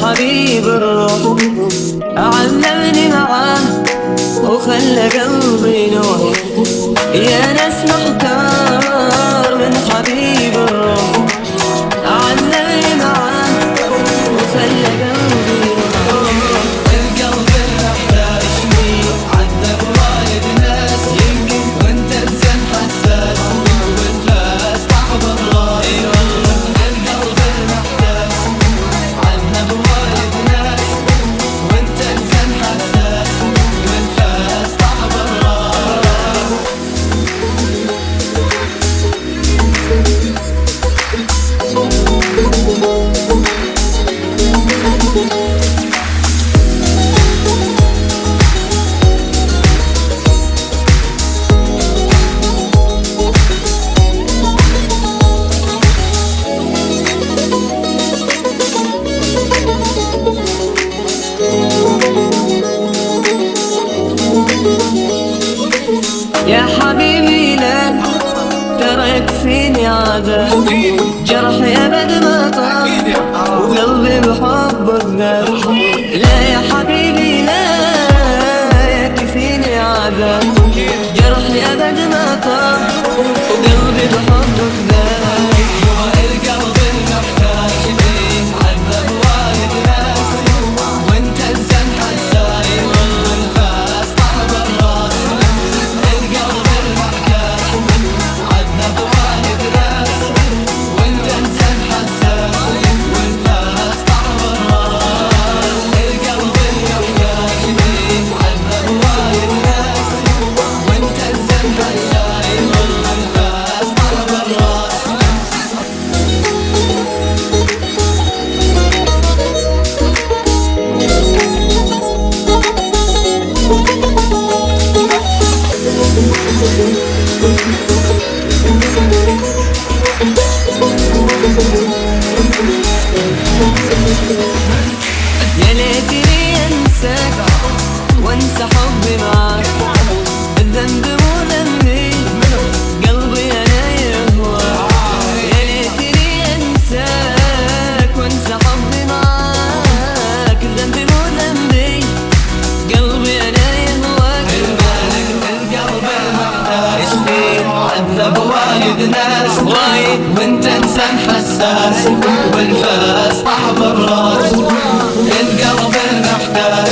حبيب الروح علمني معاه وخلى قلبي نوح. يا ناس محتار من حبيب الروح علمني معاه وخلى قلبي نوح. القلب المحتاج فيه عذب وايد ناس، يمكن وانت انسان حساس والفاس صعب الراس. اي والله القلب المحتاج عذب وايد ناس، وانت انسان حساس والفاس صعب الراس. يا حبيبي لا ترك فيني عذاب، جرحي أبد ما طاب وقلبي بحبك ذاب. لا يا حبيبي لا يكفيني عذاب، جرحي أبد ما طاب وقلبي بحبك ذاب. القلب المحتاج ليه عذب وايد ناس، وانت انسان حساس والفاس صعب الراس. القلب المحتاج عذب وايد ناس، وانت انسان حساس والفاس صعب الراس. القلب المحتاج ليه عذب وايد ناس، وانت انسان حساس والفاس صعب الراس. يا ليتني انساك وانسى حبي معاك، الذنب مو ذنبي قلبي انا يهواك. يا ليتني انساك وانسى حبي معاك، الذنب مو ذنبي قلبي انا يهواك. القلب المحتاج فيه عذب وايد ناس، وانت انسان حساس والفاس صعب الراس. القلب المحتاج